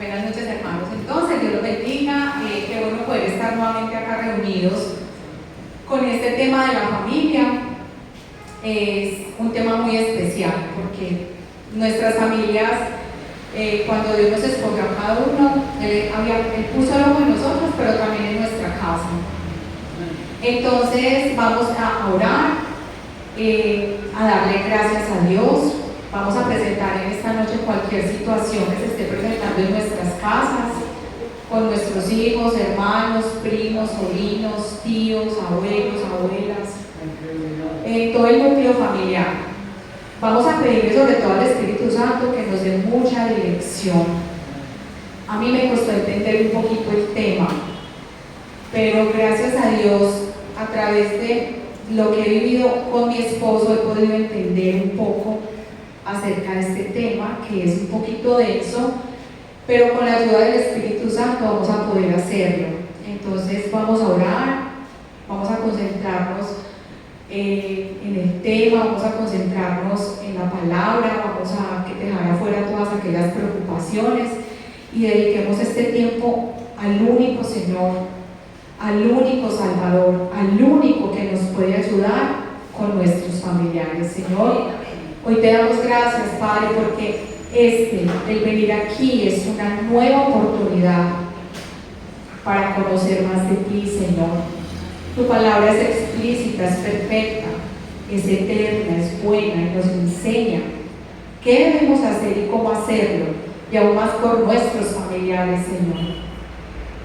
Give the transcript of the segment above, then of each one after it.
Buenas noches, hermanos. Entonces, Dios los bendiga. Qué bueno poder estar nuevamente acá reunidos con este tema de la familia. Es un tema muy especial porque nuestras familias, cuando Dios nos escogió a cada uno, Él puso el ojo en nosotros, pero también en nuestra casa. Entonces, vamos a orar, a darle gracias a Dios. Vamos a presentar en esta noche cualquier situación que se esté presentando en nuestras casas, con nuestros hijos, hermanos, primos, sobrinos, tíos, abuelos, abuelas, todo el núcleo familiar. Vamos a pedirle sobre todo al Espíritu Santo que nos dé mucha dirección. A mí me costó entender un poquito el tema, pero gracias a Dios, a través de lo que he vivido con mi esposo, he podido entender un poco acerca de este tema, que es un poquito denso, pero con la ayuda del Espíritu Santo vamos a poder hacerlo. Entonces vamos a orar, vamos a concentrarnos en el tema, vamos a concentrarnos en la palabra, vamos a dejar afuera todas aquellas preocupaciones y dediquemos este tiempo al único Señor, al único Salvador, al único que nos puede ayudar con nuestros familiares. Señor, hoy te damos gracias, Padre, porque el venir aquí es una nueva oportunidad para conocer más de ti, Señor. Tu palabra es explícita, es perfecta, es eterna, es buena y nos enseña qué debemos hacer y cómo hacerlo, y aún más por nuestros familiares, Señor.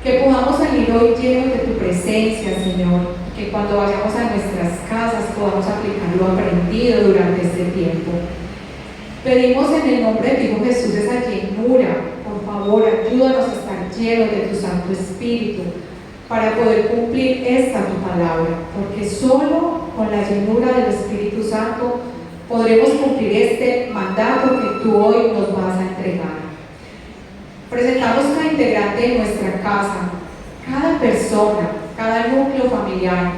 Que podamos salir hoy llenos de tu presencia, Señor, que cuando vayamos a nuestras casas podamos aplicar lo aprendido durante este tiempo. Pedimos en el nombre de tu Hijo Jesús esa llenura. Por favor, ayúdanos a estar llenos de tu Santo Espíritu para poder cumplir esta tu palabra, porque solo con la llenura del Espíritu Santo podremos cumplir este mandato que tú hoy nos vas a entregar. Presentamos cada integrante de nuestra casa, cada persona, cada núcleo familiar.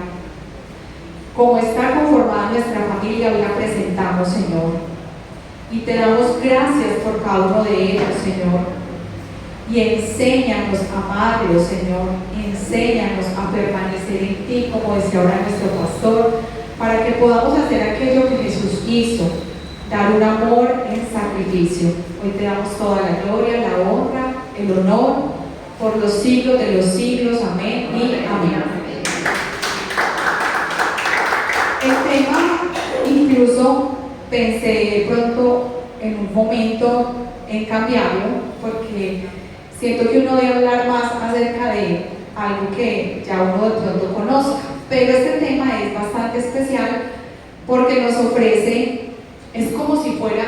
Como está conformada nuestra familia, hoy la presentamos, Señor. Y te damos gracias por cada uno de ellos, Señor. Y enséñanos a amarlos, Señor. Enséñanos a permanecer en ti, como decía ahora nuestro pastor, para que podamos hacer aquello que Jesús hizo, dar un amor en sacrificio. Hoy te damos toda la gloria, la honra, el honor, por los siglos de los siglos. Amén y amén. El tema, incluso pensé pronto en un momento en cambiarlo, porque siento que uno debe hablar más acerca de algo que ya uno de pronto conozca, pero este tema es bastante especial porque nos ofrece, es como si fuera,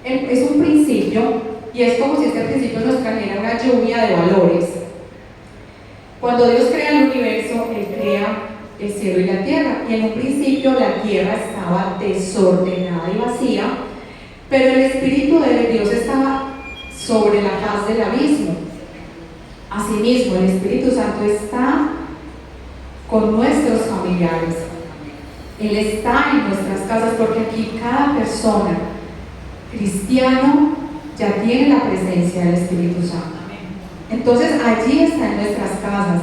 es un principio, y es como si este principio nos trajera una lluvia de valores. Cuando Dios crea el universo, Él crea el cielo y la tierra, y en un principio la tierra estaba desordenada y vacía, pero el Espíritu de Dios estaba sobre la faz del abismo. Asimismo, el Espíritu Santo está con nuestros familiares. Él está en nuestras casas, porque aquí cada persona cristiano ya tiene la presencia del Espíritu Santo. Entonces allí está en nuestras casas.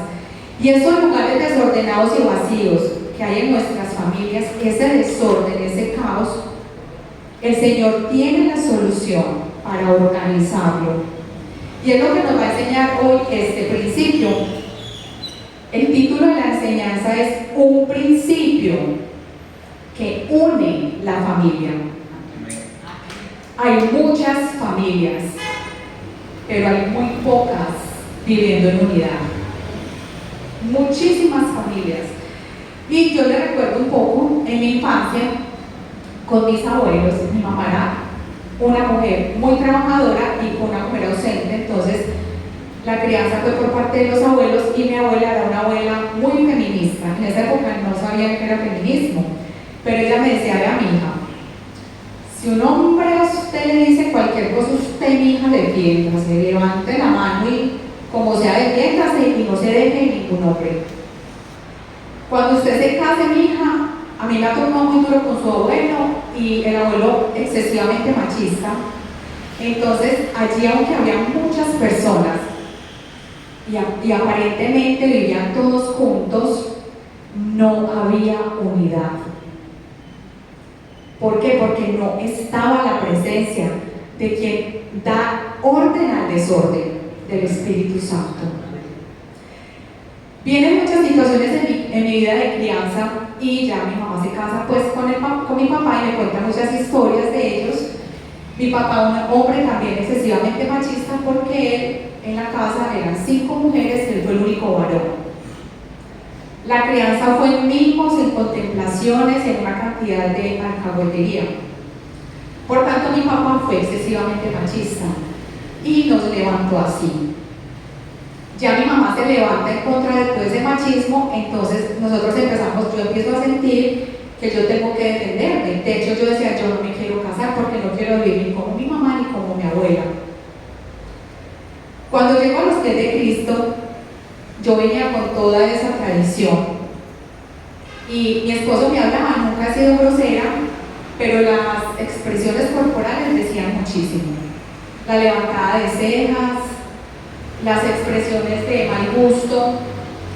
Y esos lugares desordenados y vacíos que hay en nuestras familias, ese desorden, ese caos, el Señor tiene la solución para organizarlo. Y es lo que nos va a enseñar hoy este principio. El título de la enseñanza es un principio que une la familia. Hay muchas familias, pero hay muy pocas viviendo en unidad. Muchísimas familias. Y yo le recuerdo un poco en mi infancia con mis abuelos. Mi mamá era una mujer muy trabajadora y una mujer ausente, entonces la crianza fue por parte de los abuelos, y mi abuela era una abuela muy feminista. En esa época no sabía qué era feminismo, pero ella me decía: vea, mi hija, si un hombre a usted le dice cualquier cosa, usted, mi hija, defiéndase, levante la mano y como sea, defiéndase y no se deje ningún hombre. Cuando usted se case, mi hija, a mí me ha tomado muy duro con su abuelo, y el abuelo excesivamente machista, Entonces, allí, aunque había muchas personas y aparentemente vivían todos juntos, no había unidad. ¿Por qué? Porque no estaba la presencia de quien da orden al desorden, del Espíritu Santo. Vienen muchas situaciones en mi vida de crianza, y ya mi mamá se casa pues con mi papá y me cuenta muchas historias de ellos. Mi papá, un hombre también excesivamente machista, porque él en la casa eran 5 mujeres y él fue el único varón. La crianza fue en mimos, en contemplaciones, en una cantidad de alcahuetería. Por tanto, mi papá fue excesivamente machista y nos levantó así. Ya mi mamá se levanta en contra de todo ese machismo, entonces nosotros yo empiezo a sentir que yo tengo que defenderme. De hecho, yo decía, yo no me quiero casar porque no quiero vivir ni como mi mamá ni como mi abuela. Cuando llego a los pies de Cristo, yo venía con toda esa tradición. Y mi esposo, mi habla nunca ha sido grosera, pero las expresiones corporales decían muchísimo. La levantada de cejas, las expresiones de mal gusto,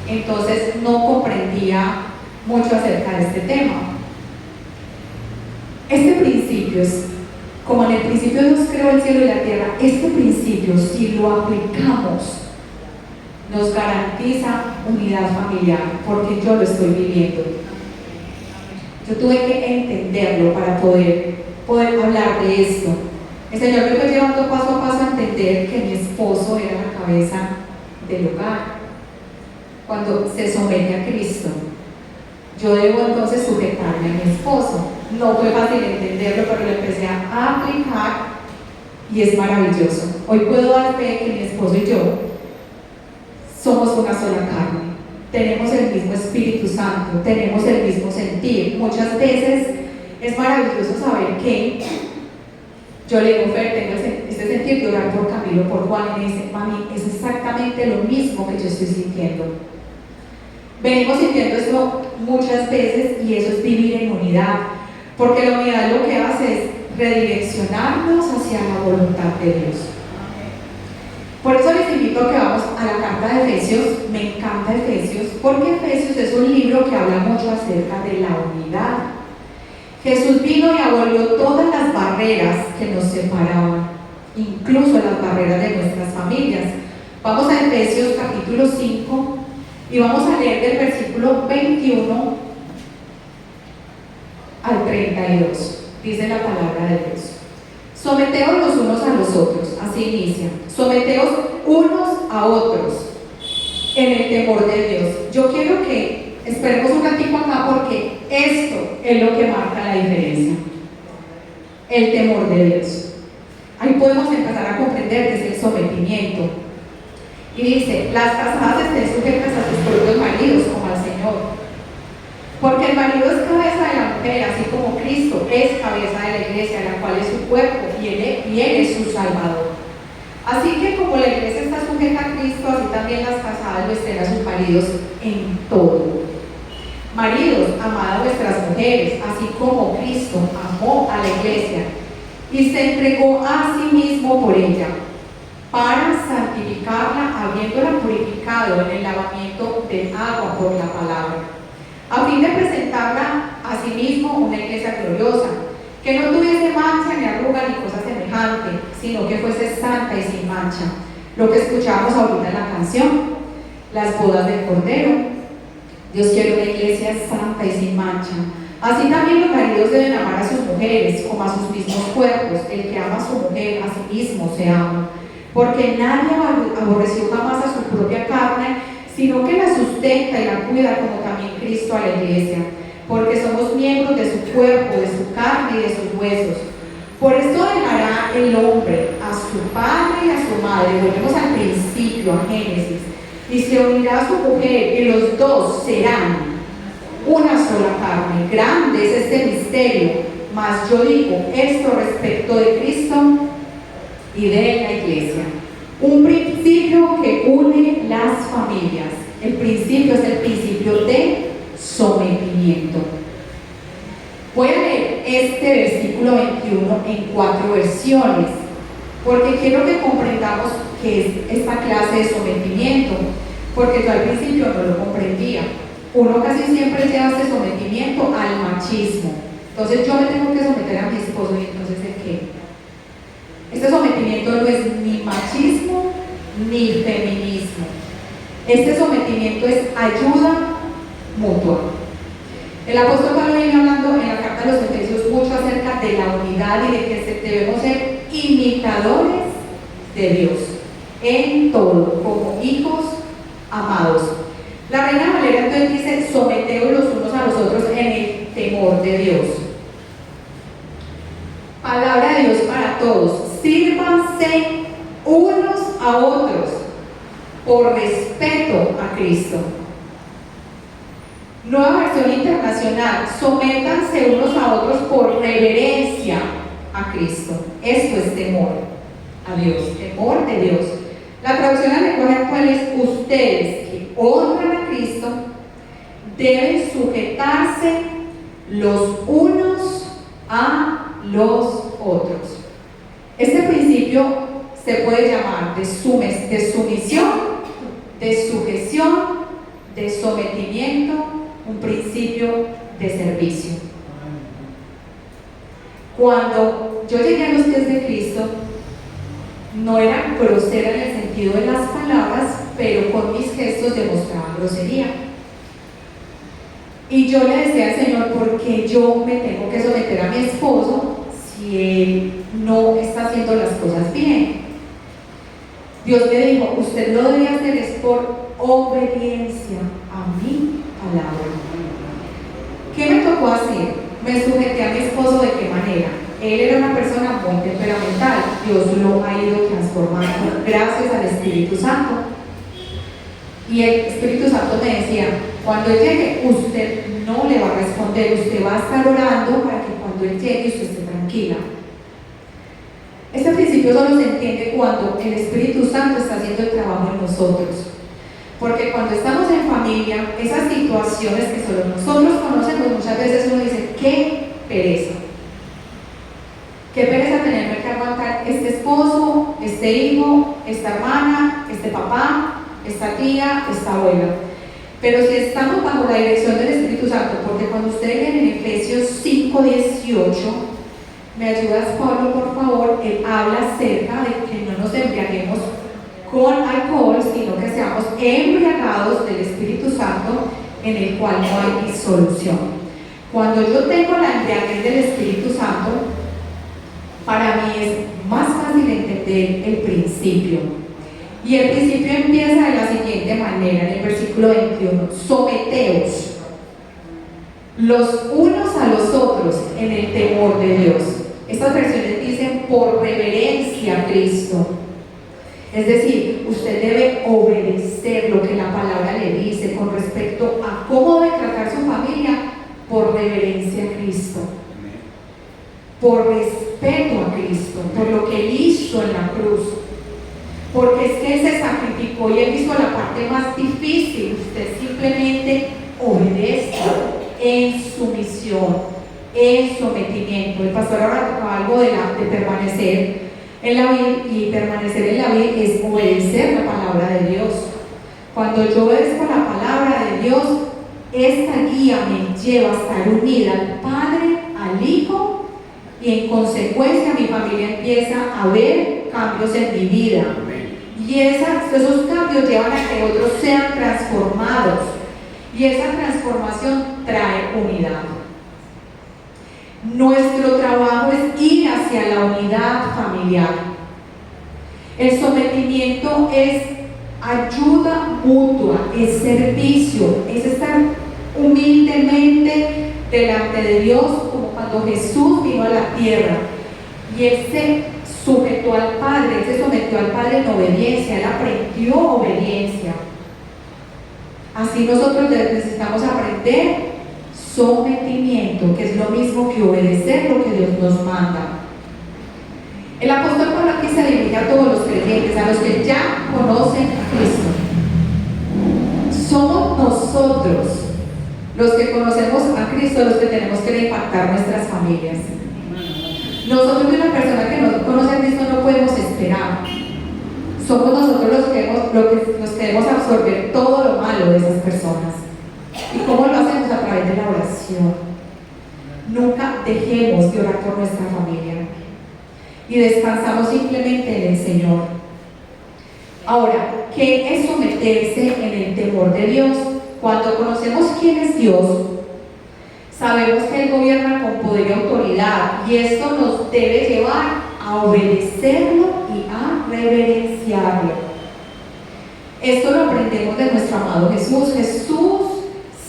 entonces no comprendía mucho acerca de este tema. Este principio es, como en el principio Dios creó el cielo y la tierra, este principio, si lo aplicamos, nos garantiza unidad familiar, porque yo lo estoy viviendo. Yo tuve que entenderlo para poder hablar de esto. El Señor me fue llevando paso a paso a entender que mi esposo era la cabeza del hogar. Cuando se somete a Cristo, yo debo entonces sujetarme a mi esposo. No fue fácil entenderlo, pero lo empecé a aplicar y es maravilloso. Hoy puedo dar fe que mi esposo y yo somos una sola carne. Tenemos el mismo Espíritu Santo, tenemos el mismo sentir. Muchas veces es maravilloso saber que yo le digo, Fer, tengo este sentir de orar por Camilo, por Juan, y me dice, mami, es exactamente lo mismo que yo estoy sintiendo. Venimos sintiendo esto muchas veces y eso es vivir en unidad, porque la unidad lo que hace es redireccionarnos hacia la voluntad de Dios. Por eso les invito a que vamos a la carta de Efesios. Me encanta Efesios, porque Efesios es un libro que habla mucho acerca de la unidad. Jesús vino y abolió todas las barreras que nos separaban, incluso las barreras de nuestras familias. Vamos a Efesios capítulo 5 y vamos a leer del versículo 21 al 32. Dice la palabra de Dios. Someteos los unos a los otros, así inicia. Someteos unos a otros en el temor de Dios. Yo quiero que esperemos un ratito acá, porque esto es lo que marca la diferencia. El temor de Dios. Ahí podemos empezar a comprender que es el sometimiento. Y dice, las casadas estén sujetas a sus propios maridos como al Señor. Porque el marido es cabeza de la mujer, así como Cristo es cabeza de la iglesia, la cual es su cuerpo, y él es su Salvador. Así que como la iglesia está sujeta a Cristo, así también las casadas lo estén a sus maridos en todo. Maridos, amad a vuestras mujeres, así como Cristo amó a la iglesia y se entregó a sí mismo por ella, para santificarla, habiéndola purificado en el lavamiento del agua por la palabra, a fin de presentarla a sí mismo una iglesia gloriosa, que no tuviese mancha ni arruga ni cosa semejante, sino que fuese santa y sin mancha. Lo que escuchamos ahorita en la canción, las bodas del Cordero. Dios quiere una iglesia santa y sin mancha. Así también los maridos deben amar a sus mujeres como a sus mismos cuerpos. El que ama a su mujer a sí mismo se ama, porque nadie aborreció jamás a su propia carne, sino que la sustenta y la cuida, como también Cristo a la iglesia, porque somos miembros de su cuerpo, de su carne y de sus huesos. Por esto dejará el hombre a su padre y a su madre. Volvemos al principio, a Génesis. Y se unirá a su mujer, y los dos serán una sola carne. Grande es este misterio, mas yo digo esto respecto de Cristo y de la iglesia. Un principio que une las familias. El principio es el principio de sometimiento. Voy a leer este versículo 21 en 4 versiones. porque quiero que comprendamos qué es esta clase de sometimiento, porque yo al principio no lo comprendía. Uno casi siempre lleva este sometimiento al machismo. Entonces yo me tengo que someter a mi esposo, y entonces ¿de qué? Este sometimiento no es ni machismo ni feminismo. Este sometimiento es ayuda mutua. El apóstol Pablo viene hablando en la carta de los Efesios mucho acerca de la unidad y de que debemos ser imitadores de Dios en todo, como hijos amados. La Reina Valera entonces dice: someteos los unos a los otros en el temor de Dios. Palabra de Dios para todos: sírvanse unos a otros por respeto a Cristo. Nueva versión internacional: sométanse unos a otros por reverencia a Cristo. Esto es temor a Dios, temor de Dios. La traducción al lenguaje actual es: ustedes que honran a Cristo deben sujetarse los unos a los otros. Este principio se puede llamar de sumisión, de sujeción, de sometimiento, un principio de servicio. Cuando yo llegué a los pies de Cristo, no era grosera en el sentido de las palabras, pero con mis gestos demostraba grosería. Y yo le decía al Señor: ¿por qué yo me tengo que someter a mi esposo si él no está haciendo las cosas bien? Dios me dijo: usted lo debe hacer es por obediencia a mi palabra. ¿Qué me tocó hacer? Me sujeté a mi esposo. ¿De qué manera? Él era una persona muy temperamental. Dios lo ha ido transformando gracias al Espíritu Santo. Y el Espíritu Santo me decía: cuando él llegue, usted no le va a responder, usted va a estar orando para que cuando él llegue usted esté tranquila. Este principio solo se entiende cuando el Espíritu Santo está haciendo el trabajo en nosotros. Porque cuando estamos en familia, esas situaciones que solo nosotros conocemos, muchas veces uno dice: ¡qué pereza! ¡Qué pereza tenerme que aguantar este esposo, este hijo, esta hermana, este papá, esta tía, esta abuela! Pero si estamos bajo la dirección del Espíritu Santo, porque cuando ustedes leen en Efesios 5:18, ¿me ayudas, Pablo, por favor? Él habla acerca de que no nos embriaguemos con alcohol, sino que seamos embriagados del Espíritu Santo, en el cual no hay disolución. Cuando yo tengo la embriaguez del Espíritu Santo, para mí es más fácil entender el principio. Y el principio empieza de la siguiente manera, en el versículo 21: someteos los unos a los otros en el temor de Dios. Estas versiones dicen: por reverencia a Cristo. Es decir, usted debe obedecer lo que la palabra le dice con respecto a cómo debe tratar su familia, por reverencia a Cristo, por respeto a Cristo, por lo que Él hizo en la cruz. Porque es que Él se sacrificó y Él hizo la parte más difícil. Usted simplemente obedezca en sumisión, en sometimiento. El pastor ahora tocaba algo de permanecer en la vida, y permanecer en la vida es obedecer la palabra de Dios. Cuando yo obedezco la palabra de Dios, esta guía me lleva a estar unida al Padre, al Hijo, y en consecuencia mi familia empieza a ver cambios en mi vida. Y esos cambios llevan a que otros sean transformados, y esa transformación trae unidad. Nuestro trabajo es ir hacia la unidad familiar. El sometimiento es ayuda mutua, es servicio, es estar humildemente delante de Dios, como cuando Jesús vino a la tierra y Él se sujetó al Padre, Él se sometió al Padre en obediencia, Él aprendió obediencia. Así nosotros necesitamos aprender sometimiento, que es lo mismo que obedecer lo que Dios nos manda. El apóstol Pablo aquí se dirige a todos los creyentes, a los que ya conocen a Cristo. Somos nosotros los que conocemos a Cristo los que tenemos que impactar nuestras familias. Nosotros, de una persona que no conoce a Cristo, no podemos esperar prosperar. Somos nosotros los que debemos absorber todo lo malo de esas personas. ¿Y cómo lo hacemos? A través de la oración. Nunca dejemos de orar por nuestra familia y descansamos simplemente en el Señor. Ahora, ¿qué es someterse en el temor de Dios? Cuando conocemos quién es Dios, sabemos que Él gobierna con poder y autoridad, y esto nos debe llevar a obedecerlo y a reverenciarlo. Esto lo aprendemos de nuestro amado Jesús. Jesús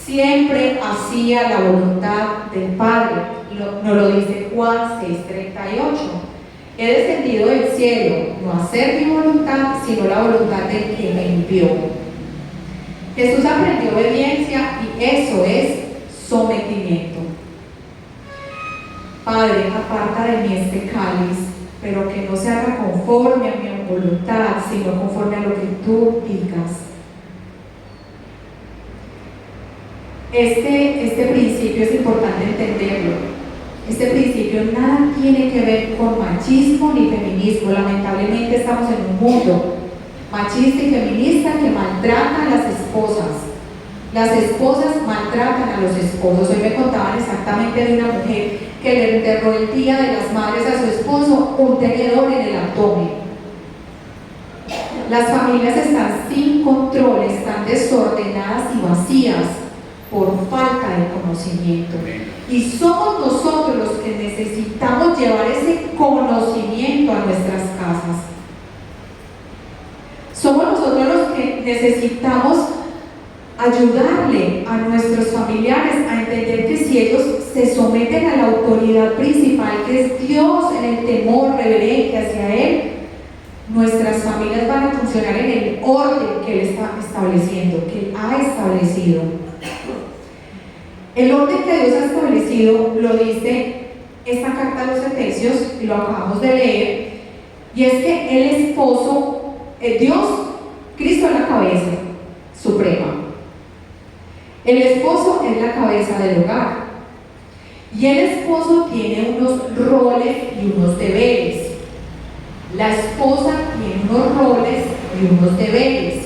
siempre hacía la voluntad del Padre. Nos lo dice Juan 6:38. He descendido del cielo, no a hacer mi voluntad, sino la voluntad del que me envió. Jesús aprendió obediencia y eso es sometimiento. Padre, aparta de mí este cáliz, pero que no se haga conforme a mi voluntad, sino conforme a lo que tú digas. Este principio es importante entenderlo. Este principio nada tiene que ver con machismo ni feminismo. Lamentablemente estamos en un mundo machista y feminista que maltrata a las esposas. Las esposas maltratan a los esposos. Hoy me contaban exactamente de una mujer que le enterró el Día de las Madres a su esposo un tenedor en el abdomen. Las familias están sin control, están desordenadas y vacías por falta de conocimiento. Y somos nosotros los que necesitamos llevar ese conocimiento a nuestras casas. Somos nosotros los que necesitamos ayudarle a nuestros familiares a entender que si ellos se someten a la autoridad principal, que es Dios, en el temor reverente hacia Él, nuestras familias van a funcionar en el orden que Él está estableciendo, que Él ha establecido. El orden que Dios ha establecido lo dice esta carta a los Efesios, y lo acabamos de leer, y es que el esposo, Dios, Cristo es la cabeza suprema. El esposo es la cabeza del hogar. Y el esposo tiene unos roles y unos deberes. La esposa tiene unos roles y unos deberes.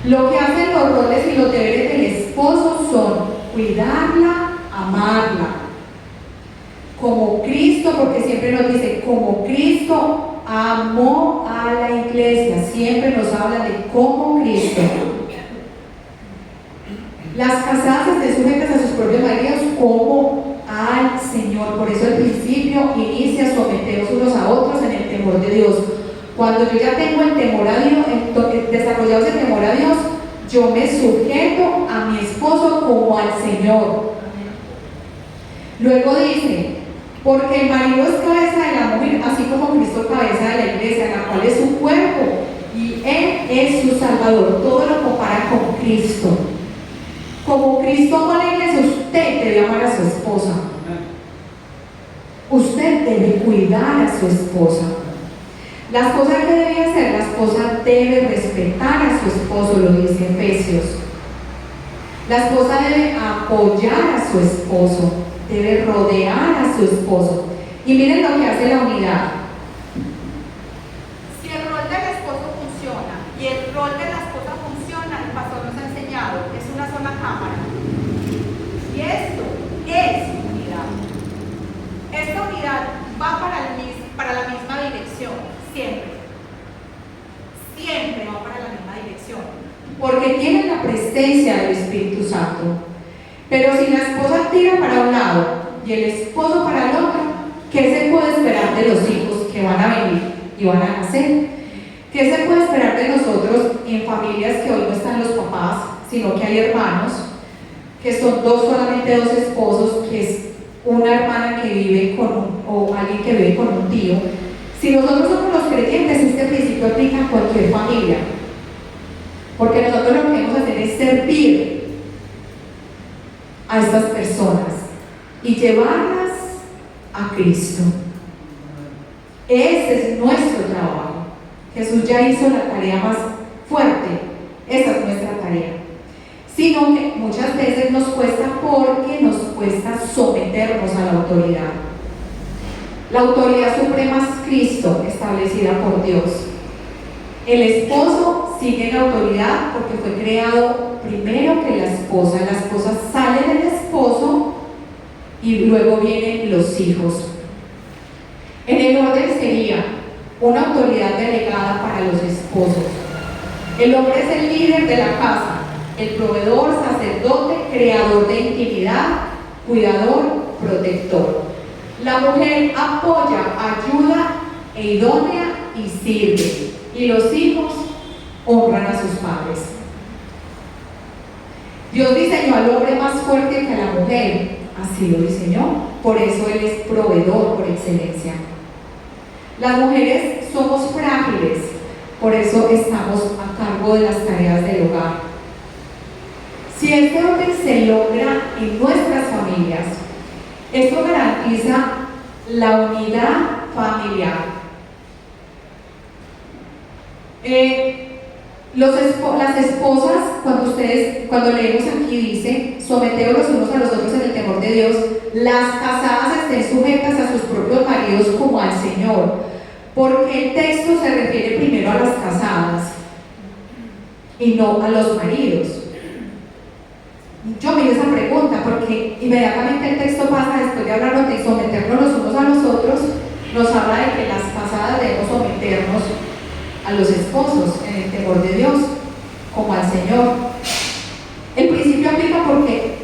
Lo que hacen los roles y los deberes del esposo son cuidarla, amarla. Como Cristo, porque siempre nos dice, como Cristo amó a la iglesia, siempre nos habla de cómo Cristo. Las casadas estén sujetas a sus propios maridos como al Señor. Por eso el principio inicia someteros unos a otros en el temor de Dios. Cuando yo ya tengo el temor a Dios, desarrollado ese temor a Dios, yo me sujeto a mi esposo como al Señor. Luego dice, porque el marido es cabeza de la mujer, así como Cristo cabeza de la iglesia, la cual es su cuerpo, y Él es su Salvador. Todo lo compara con Cristo. Como Cristo amó a la iglesia, usted debe amar a su esposa. Usted debe cuidar a su esposa. Las cosas que debe hacer, la esposa debe respetar a su esposo, lo dice Efesios. La esposa debe apoyar a su esposo, debe rodear a su esposo. Y miren lo que hace la unidad. Si el rol del esposo funciona y el rol de la esposa funciona, el pastor nos ha enseñado, es una sola cámara. Y esto es unidad. Esta unidad va para la misma dirección. Siempre va para la misma dirección, porque tienen la presencia del Espíritu Santo. Pero si la esposa tira para un lado y el esposo para el otro, ¿qué se puede esperar de los hijos que van a venir y van a nacer? ¿Qué se puede esperar de nosotros en familias que hoy no están los papás, sino que hay hermanos, que son solamente dos esposos, que es una hermana que vive o alguien que vive con un tío? Si nosotros somos los creyentes, este principio aplica a cualquier familia, porque nosotros lo que queremos hacer es servir a estas personas y llevarlas a Cristo. Ese es nuestro trabajo. Jesús ya hizo la tarea más fuerte. Esa es nuestra tarea. Sino que muchas veces nos cuesta porque nos cuesta someternos a la autoridad. La autoridad suprema es Cristo, establecida por Dios. El esposo sigue en autoridad porque fue creado primero que la esposa. La esposa sale del esposo y luego vienen los hijos. En el orden sería una autoridad delegada para los esposos. El hombre es el líder de la casa, el proveedor, sacerdote, creador de intimidad, cuidador, protector. La mujer apoya, ayuda e idónea y sirve. Y los hijos honran a sus padres. Dios diseñó al hombre más fuerte que a la mujer. Así lo diseñó. Por eso Él es proveedor por excelencia. Las mujeres somos frágiles. Por eso estamos a cargo de las tareas del hogar. Si este orden se logra en nuestras familias, esto garantiza la unidad familiar. Las esposas, cuando leemos aquí dice, someteos los unos a los otros en el temor de Dios, las casadas estén sujetas a sus propios maridos como al Señor, porque el texto se refiere primero a las casadas y no a los maridos. Yo me hice esa pregunta porque inmediatamente el texto pasa, después de hablarnos de someternos los unos a los otros, nos habla de que las casadas debemos someternos a los esposos en el temor de Dios, como al Señor. El principio aplica porque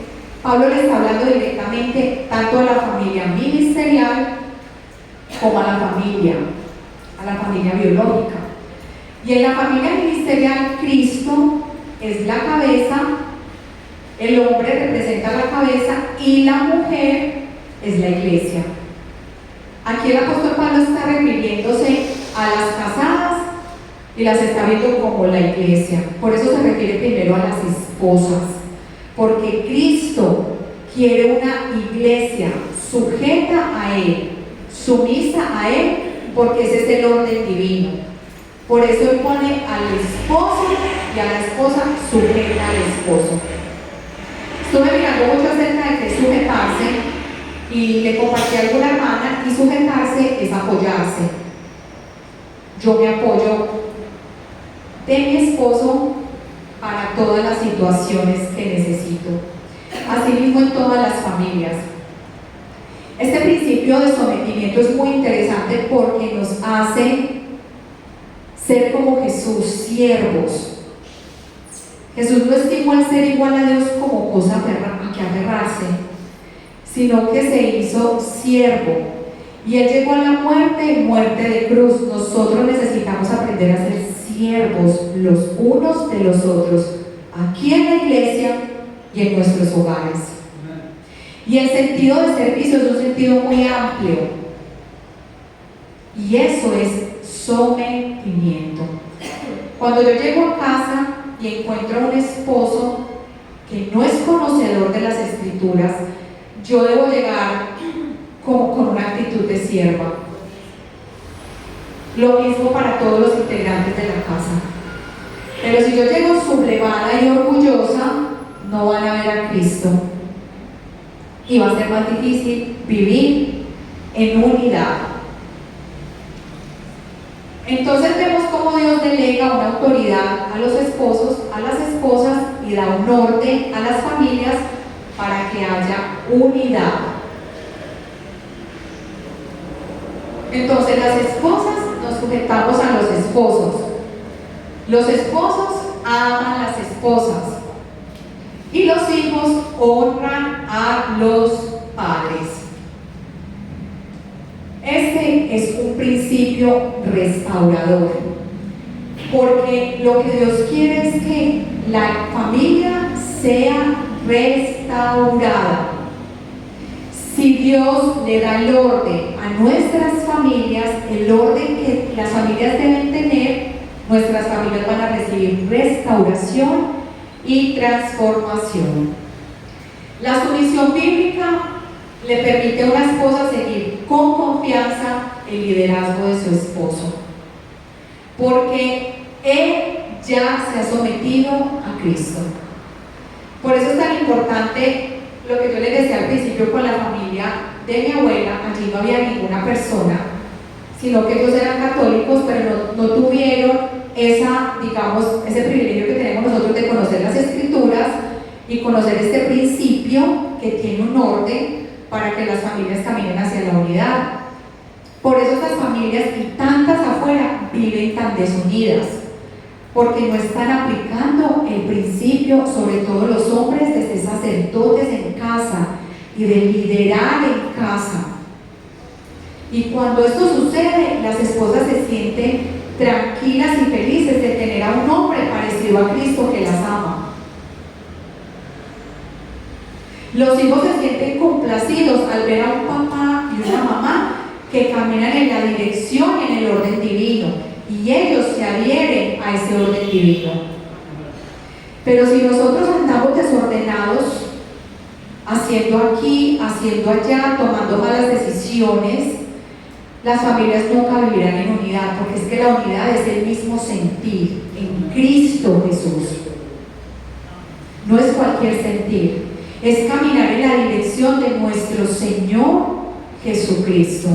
Pablo le está hablando directamente tanto a la familia ministerial como a la familia biológica. Y en la familia ministerial, Cristo es la cabeza, el hombre representa la cabeza y la mujer es la iglesia. Aquí el apóstol Pablo está refiriéndose a las casadas y las está viendo como la iglesia. Por eso se refiere primero a las esposas, porque Cristo quiere una iglesia sujeta a Él, sumisa a Él, porque ese es el orden divino. Por eso Él pone al esposo y a la esposa sujeta al esposo. Estuve mirando mucho acerca de que es sujetarse y le compartí a alguna hermana, y sujetarse es apoyarse. Yo me apoyo de mi esposo para todas las situaciones que necesito. Asimismo en todas las familias. Este principio de sometimiento es muy interesante porque nos hace ser como Jesús, siervos. Jesús no estimó el ser igual a Dios como cosa a que aferrarse, sino que se hizo siervo. Y Él llegó a la muerte de cruz. Nosotros necesitamos aprender a ser siervos los unos de los otros, aquí en la iglesia y en nuestros hogares. Y el sentido de servicio es un sentido muy amplio. Y eso es sometimiento. Cuando yo llego a casa y encuentro a un esposo que no es conocedor de las escrituras, yo debo llegar con una actitud de sierva. Lo mismo para todos los integrantes de la casa. Pero si yo llego sublevada y orgullosa, no van a ver a Cristo. Y va a ser más difícil vivir en unidad. Entonces vemos cómo Dios delega una autoridad a los esposos, a las esposas, y da un orden a las familias para que haya unidad. Entonces las esposas nos sujetamos a los esposos. Los esposos aman a las esposas. Y los hijos honran a los padres. Este es un principio restaurador, porque lo que Dios quiere es que la familia sea restaurada. Si Dios le da el orden a nuestras familias, el orden que las familias deben tener, nuestras familias van a recibir restauración y transformación. La sumisión bíblica le permite a una esposa seguir con confianza el liderazgo de su esposo, porque él ya se ha sometido a Cristo. Por eso es tan importante lo que yo les decía al principio con la familia de mi abuela, allí no había ninguna persona, sino que ellos eran católicos, pero no tuvieron ese privilegio que tenemos nosotros de conocer las escrituras y conocer este principio que tiene un orden para que las familias caminen hacia la unidad. Por eso estas familias y tantas afuera viven tan desunidas, porque no están aplicando el principio, sobre todo los hombres, de ser sacerdotes en casa y de liderar en casa. Y cuando esto sucede, las esposas se sienten tranquilas y felices de tener a un hombre parecido a Cristo que las ama. Los hijos se sienten complacidos al ver a un papá y una mamá que caminan en la dirección y en el orden divino, y ellos se adhieren a ese orden divino. Pero si nosotros andamos desordenados, haciendo aquí, haciendo allá, tomando malas decisiones, las familias nunca vivirán en unidad, porque es que la unidad es el mismo sentir en Cristo Jesús. No es cualquier sentir, es caminar en la dirección de nuestro Señor Jesucristo.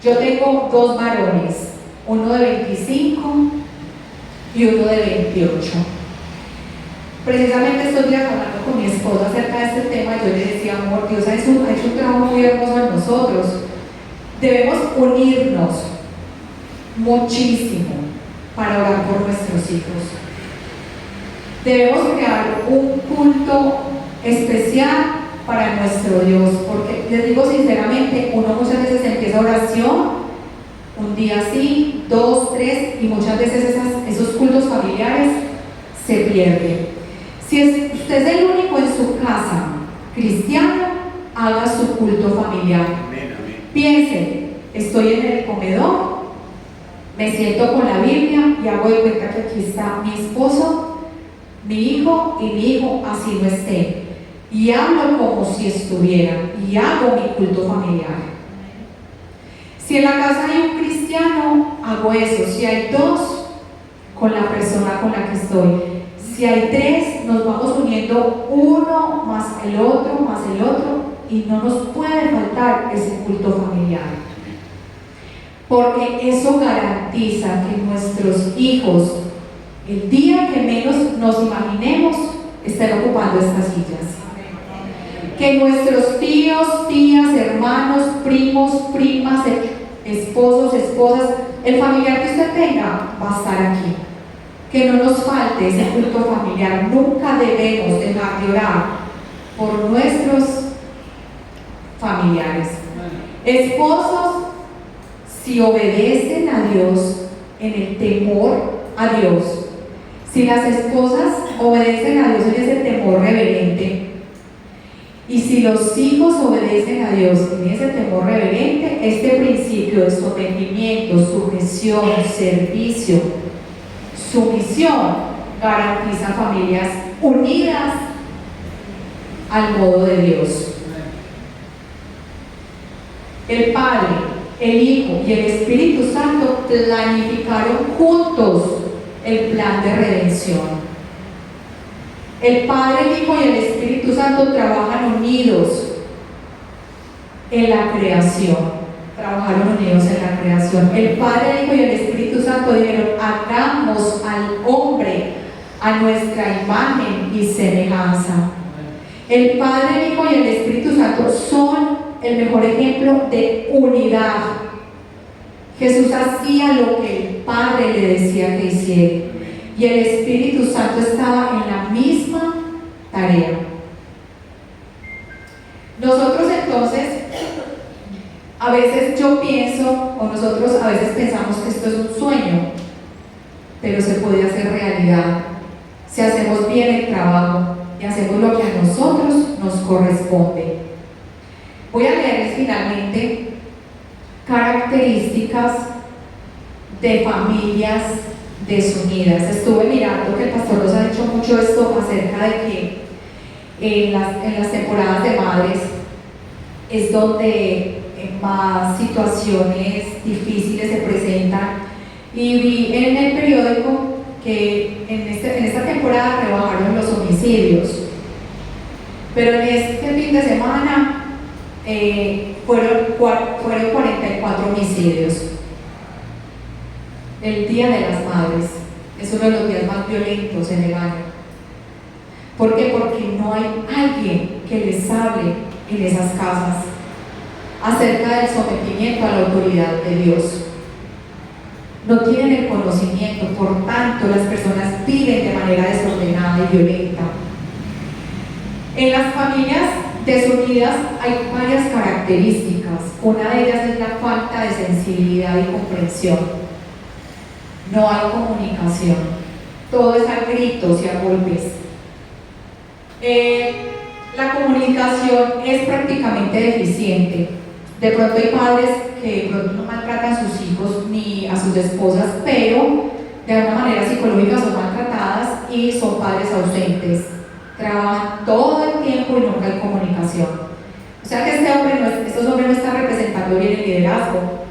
Yo tengo 2 varones, uno de 25 y uno de 28. Precisamente estos días hablando con mi esposa acerca de este tema, yo le decía, amor, Dios ha hecho un trabajo muy hermoso en nosotros. Debemos unirnos muchísimo para orar por nuestros hijos. Debemos crear un culto especial para nuestro Dios, porque les digo sinceramente, uno muchas veces empieza oración, un día sí, 2, 3, y muchas veces esos cultos familiares se pierden. Si usted es el único en su casa cristiano, haga su culto familiar. Piense, estoy en el comedor, me siento con la Biblia y hago de cuenta que aquí está mi esposo, mi hijo y mi hijo así no esté, y hablo como si estuviera y hago mi culto familiar. Si en la casa hay un cristiano, hago eso. Si hay 2, con la persona con la que estoy. Si hay 3, nos vamos uniendo uno más el otro, y no nos puede faltar ese culto familiar, porque eso garantiza que nuestros hijos, el día que menos nos imaginemos, estén ocupando estas sillas. Que nuestros tíos, tías, hermanos, primos, primas, esposos, esposas, el familiar que usted tenga, va a estar aquí. Que no nos falte ese culto familiar. Nunca debemos dejar de orar por nuestros familiares. Esposos, si obedecen a Dios en el temor a Dios, si las esposas obedecen a Dios en ese temor reverente, y si los hijos obedecen a Dios en ese temor reverente, este principio de sometimiento, sujeción, servicio, sumisión, garantiza familias unidas al modo de Dios. El Padre, el Hijo y el Espíritu Santo planificaron juntos el plan de redención. El Padre, el Hijo y el Espíritu Santo trabajan unidos en la creación. Trabajaron unidos en la creación. El Padre, el Hijo y el Espíritu Santo dijeron: hagamos al hombre a nuestra imagen y semejanza. El Padre, el Hijo y el Espíritu Santo son el mejor ejemplo de unidad. Jesús hacía lo que el Padre le decía que hiciera, y el Espíritu Santo estaba en la misma tarea. Nosotros entonces, a veces yo pienso, o nosotros a veces pensamos que esto es un sueño, pero se puede hacer realidad si hacemos bien el trabajo y hacemos lo que a nosotros nos corresponde. Voy a leerles finalmente características de familias desunidas. Estuve mirando que el pastor nos ha dicho mucho esto acerca de que en las temporadas de madres es donde más situaciones difíciles se presentan, y vi en el periódico que en esta temporada rebajaron los homicidios. Pero en este fin de semana fueron 44 homicidios. El Día de las Madres es uno de los días más violentos en el año. ¿Por qué? Porque no hay alguien que les hable en esas casas acerca del sometimiento a la autoridad de Dios. No tienen el conocimiento, por tanto las personas viven de manera desordenada y violenta. En las familias desunidas hay varias características. Una de ellas es la falta de sensibilidad y comprensión. No hay comunicación, todo es a gritos y a golpes. La comunicación es prácticamente deficiente. De pronto hay padres que de pronto no maltratan a sus hijos ni a sus esposas, pero de alguna manera psicológica son maltratadas y son padres ausentes. Trabajan todo el tiempo y nunca hay comunicación. O sea que estos hombres no están representando bien el liderazgo.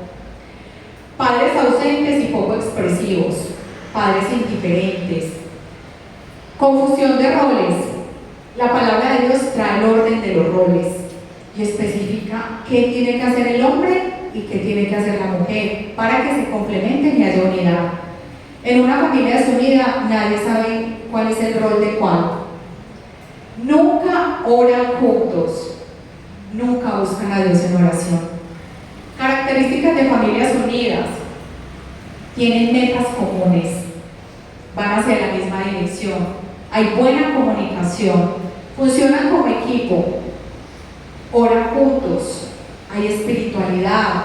Padres ausentes y poco expresivos, padres indiferentes. Confusión de roles. La palabra de Dios trae el orden de los roles y especifica qué tiene que hacer el hombre y qué tiene que hacer la mujer para que se complementen y haya unidad. En una familia desunida nadie sabe cuál es el rol de cuál. Nunca oran juntos, nunca buscan a Dios en oración. Características de familias unidas: tienen metas comunes, van hacia la misma dirección, hay buena comunicación, funcionan como equipo, oran juntos, hay espiritualidad,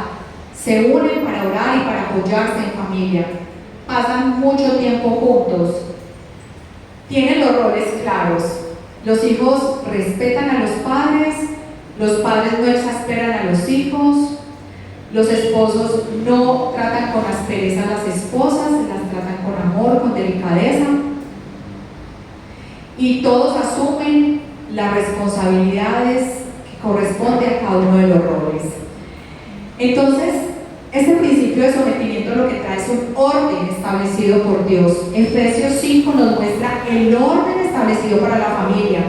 se unen para orar y para apoyarse en familia, pasan mucho tiempo juntos, tienen los roles claros. Los hijos respetan a los padres no exasperan a los hijos, los esposos no tratan con aspereza a las esposas, las tratan con amor, con delicadeza, y todos asumen las responsabilidades que corresponden a cada uno de los roles. Entonces, este principio de sometimiento lo que trae es un orden establecido por Dios. Efesios 5 nos muestra el orden establecido para la familia.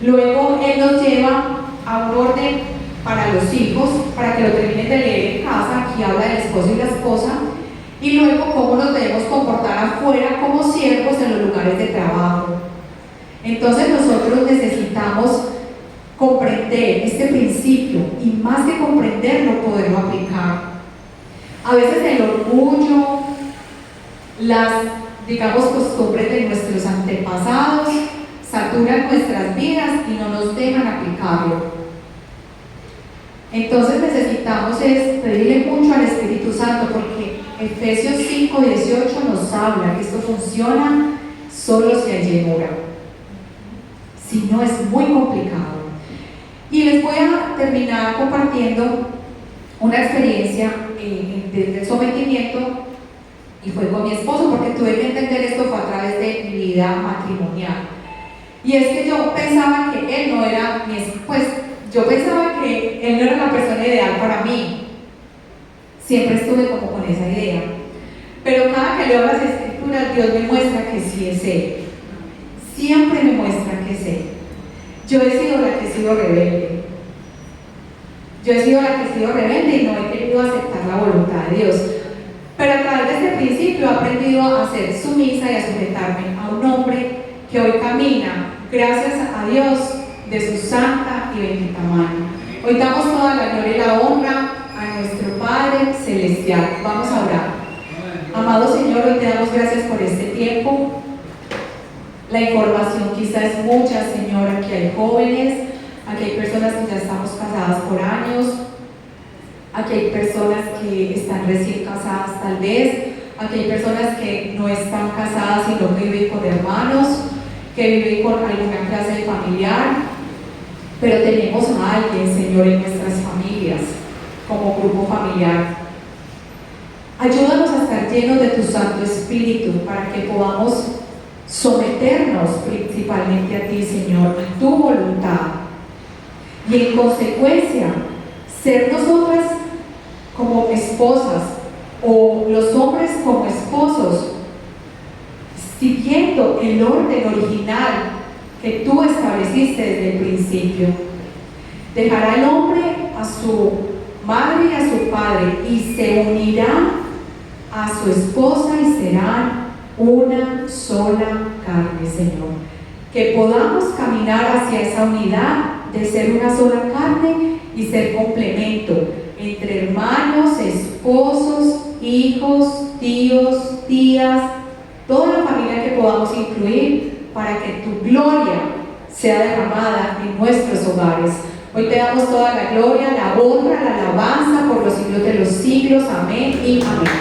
Luego Él nos lleva a un orden para los hijos, para que lo terminen de leer en casa. Aquí habla del esposo y la esposa. Y luego cómo nos debemos comportar afuera como siervos en los lugares de trabajo. Entonces nosotros necesitamos comprender este principio y más que comprenderlo, poderlo aplicar. A veces el orgullo, las, costumbres de nuestros antepasados saturan nuestras vidas y no nos dejan aplicarlo. Entonces necesitamos pedirle mucho al Espíritu Santo, porque Efesios 5:18 nos habla que esto funciona solo si hay llenura. Si no, es muy complicado. Y les voy a terminar compartiendo una experiencia de sometimiento, y fue con mi esposo, porque tuve que entender esto fue a través de mi vida matrimonial. Y es que yo pensaba que él no era yo pensaba que él no era la persona ideal para mí. Siempre estuve como con esa idea. Pero cada que leo las escrituras, Dios me muestra que sí es él. Siempre me muestra que es él. Yo he sido la que he sido rebelde. Yo he sido la que he sido rebelde y no he querido aceptar la voluntad de Dios. Pero a través de este principio he aprendido a ser sumisa y a sujetarme a un hombre que hoy camina, gracias a Dios, de su santa y bendita mano. Hoy damos toda la gloria y la honra a nuestro Padre Celestial. Vamos a orar. Amado Señor, hoy te damos gracias por este tiempo. La información quizá es mucha, Señor. Aquí hay jóvenes, aquí hay personas que ya estamos casadas por años, aquí hay personas que están recién casadas tal vez, aquí hay personas que no están casadas sino que viven con hermanos, que viven con alguna clase de familiar, pero tenemos a alguien, Señor, en nuestras familias, como grupo familiar. Ayúdanos a estar llenos de tu Santo Espíritu para que podamos someternos principalmente a ti, Señor, a tu voluntad, y en consecuencia ser nosotras como esposas o los hombres como esposos, siguiendo el orden original que tú estableciste desde el principio. Dejará el hombre a su madre y a su padre y se unirá a su esposa y serán una sola carne, Señor. Que podamos caminar hacia esa unidad de ser una sola carne y ser complemento entre hermanos, esposos, hijos, tíos, tías, toda la familia que podamos incluir para que tu gloria sea derramada en nuestros hogares. Hoy te damos toda la gloria, la honra, la alabanza por los siglos de los siglos. Amén y amén.